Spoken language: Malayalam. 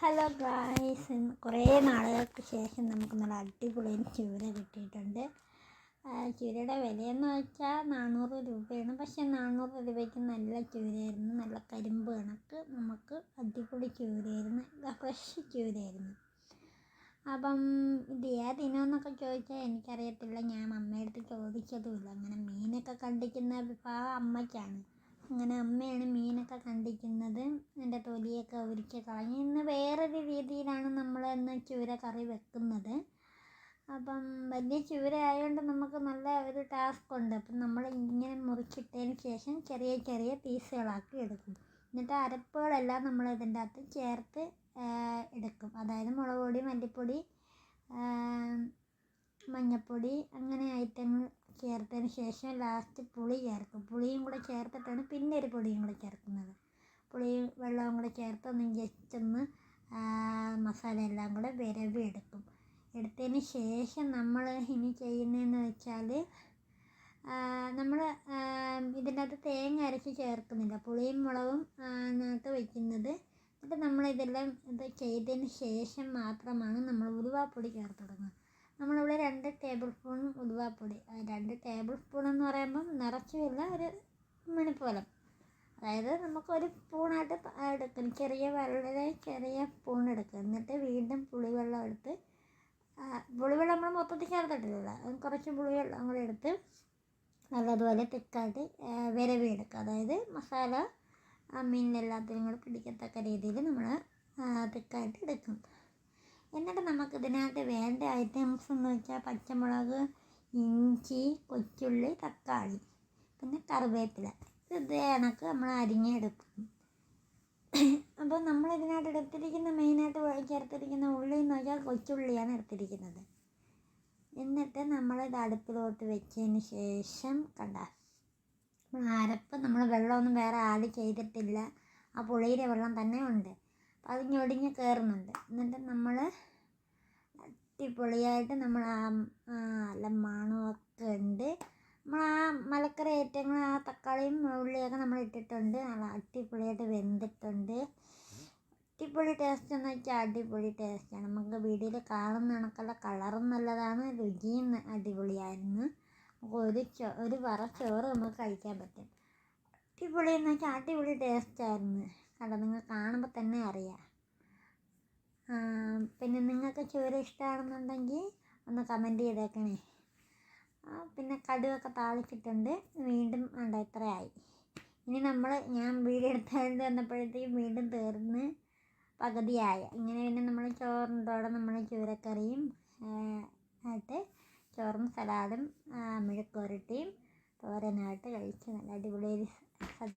ഹലോ ഗായ്സ്, കുറേ നാളുകൾക്ക് ശേഷം നമുക്ക് നല്ല അടിപൊളി ചൂര കിട്ടിയിട്ടുണ്ട്. ചൂരയുടെ വിലയെന്ന് വെച്ചാൽ 400 രൂപയാണ്. പക്ഷേ 400 രൂപയ്ക്ക് നല്ല ചൂരയായിരുന്നു. നല്ല കരിമ്പ് കണക്ക് നമുക്ക് അടിപൊളി ചൂരയായിരുന്നു. ഫ്രഷ് ചൂരയായിരുന്നു. അപ്പം ഇത് ഏതിനോന്നൊക്കെ ചോദിച്ചാൽ എനിക്കറിയത്തില്ല. ഞാൻ അമ്മയടുത്ത് ചോദിച്ചതുമില്ല. അങ്ങനെ മീനൊക്കെ കണ്ടിക്കുന്ന വിഭാഗം അമ്മയ്ക്കാണ്. അങ്ങനെ അമ്മയാണ് മീനൊക്കെ കണ്ടിക്കുന്നത്. എൻ്റെ തൊലിയൊക്കെ ഉരിച്ച് കളഞ്ഞ് ഇന്ന് വേറൊരു രീതിയിലാണ് നമ്മൾ ഇന്ന് ചൂര കറി വെക്കുന്നത്. അപ്പം വലിയ ചൂര ആയതുകൊണ്ട് നമുക്ക് നല്ല ഒരു ടാസ്ക് ഉണ്ട്. അപ്പം നമ്മൾ ഇങ്ങനെ മുറിച്ചിട്ടതിന് ശേഷം ചെറിയ ചെറിയ പീസുകളാക്കി എടുക്കും. എന്നിട്ട് അരപ്പുകളെല്ലാം നമ്മൾ ഇതിൻ്റെ അകത്ത് ചേർത്ത് എടുക്കും. അതായത് മുളക് പൊടി, മല്ലിപ്പൊടി, മഞ്ഞൾപ്പൊടി അങ്ങനെ ഐറ്റങ്ങൾ ചേർത്തതിന് ശേഷം ലാസ്റ്റ് പുളി ചേർക്കും. പുളിയും കൂടെ ചേർത്തിട്ടാണ് പിന്നെ ഒരു പൊടിയും കൂടെ ചേർക്കുന്നത്. പുളിയും വെള്ളവും കൂടെ ചേർത്ത് ജസ്റ്റ് ഒന്ന് മസാല എല്ലാം കൂടെ വിരവി എടുക്കും. എടുത്തതിന് ശേഷം നമ്മൾ ഇനി ചെയ്യുന്നതെന്ന് വെച്ചാൽ നമ്മൾ ഇതിൻ്റെ അകത്ത് തേങ്ങ അരച്ച് ചേർക്കുന്നില്ല. പുളിയും മുളകും അതിനകത്ത് വയ്ക്കുന്നത്. എന്നിട്ട് നമ്മളിതെല്ലാം ഇത് ചെയ്തതിന് ശേഷം മാത്രമാണ് നമ്മൾ ഉലുവാപ്പൊടി ചേർത്ത് തുടങ്ങുന്നത്. നമ്മളിവിടെ 2 ടേബിൾ സ്പൂൺ ഉലുവാപ്പൊടി, 2 ടേബിൾ സ്പൂൺ എന്ന് പറയുമ്പം നിറച്ചുമില്ല, ഒരു മണിപ്പോലം. അതായത് നമുക്കൊരു സ്പൂണായിട്ട് എടുക്കും. വളരെ ചെറിയ സ്പൂൺ എടുക്കുക. എന്നിട്ട് വീണ്ടും പുളിവെള്ളം എടുത്ത്, പുളിവെള്ളം നമ്മൾ മൊത്തത്തിൽ ചേർത്തിട്ടില്ല, കുറച്ച് പുളിവെള്ളം കൂടെ എടുത്ത് നല്ലതുപോലെ തിക്കായിട്ട് വിരവിയെടുക്കുക. അതായത് മസാല മീനിനെല്ലാത്തിനും കൂടെ പിടിക്കത്തക്ക രീതിയിൽ നമ്മൾ തിക്കായിട്ട് എടുക്കും. എന്നിട്ട് നമുക്ക് ഇതിനകത്ത് വേണ്ട ഐറ്റംസ് എന്ന് വെച്ചാൽ പച്ചമുളക്, ഇഞ്ചി, കൊച്ചുള്ളി, തക്കാളി, പിന്നെ കറിവേപ്പില. ഇത് കണക്ക് നമ്മൾ അരിഞ്ഞെടുക്കും. അപ്പോൾ നമ്മൾ ഇതിനകത്ത് എടുത്തിരിക്കുന്ന മെയിനായിട്ട് ചേർത്തിരിക്കുന്ന ഉള്ളി എന്ന് വെച്ചാൽ കൊച്ചുള്ളിയാണ് എടുത്തിരിക്കുന്നത്. എന്നിട്ട് നമ്മളിത് അടുപ്പിലോട്ട് വെച്ചതിന് ശേഷം അരപ്പ് നമ്മൾ വെള്ളമൊന്നും വേറെ ആഡ് ചെയ്തിട്ടില്ല. ആ പുളിയുടെ വെള്ളം തന്നെ ഉണ്ട്. അപ്പോൾ അത് ഞൊടിഞ്ഞ് കയറുന്നുണ്ട്. എന്നിട്ട് നമ്മൾ അടിപൊളിയായിട്ട് നമ്മൾ നല്ല മണമൊക്കെ ഉണ്ട്. നമ്മൾ മലക്കറി ഐറ്റങ്ങൾ തക്കാളിയും ഉള്ളിയൊക്കെ നമ്മൾ ഇട്ടിട്ടുണ്ട്. നല്ല അടിപൊളിയായിട്ട് വെന്തിട്ടുണ്ട്. അടിപൊളി ടേസ്റ്റ് എന്ന് വെച്ചാൽ അടിപൊളി ടേസ്റ്റാണ്. നമുക്ക് വീഡിയോയിൽ കാണുന്ന കണക്കുള്ള കളറും നല്ലതാണ്, രുചിയും അടിപൊളിയായിരുന്നു. നമുക്ക് ഒരു പറ ചോറ് നമുക്ക് കഴിക്കാൻ പറ്റും. അടിപൊളി എന്ന് വെച്ചാൽ അടിപൊളി ടേസ്റ്റായിരുന്നു. കണ്ടോ, നിങ്ങൾ കാണുമ്പോൾ തന്നെ അറിയാം. പിന്നെ നിങ്ങൾക്ക് ചൂര ഇഷ്ടമാണെന്നുണ്ടെങ്കിൽ ഒന്ന് കമൻറ്റ് ചെയ്തേക്കണേ. പിന്നെ കടുകൊക്കെ താളിച്ചിട്ടുണ്ട്. വീണ്ടും ഇത്രയായി. ഇനി ഞാൻ വീഡിയോ എടുത്തുകൊണ്ട് വന്നപ്പോഴത്തേക്കും വീണ്ടും തീർന്ന് പകുതിയായ. ഇങ്ങനെ പിന്നെ നമ്മൾ ചോറിൻ്റെ നമ്മൾ ചൂരക്കറിയും ആയിട്ട് ചോറും സലാഡും മെഴുക്കുവരട്ടിയും തോരനായിട്ട് കഴിച്ച് നല്ല അടിപൊളി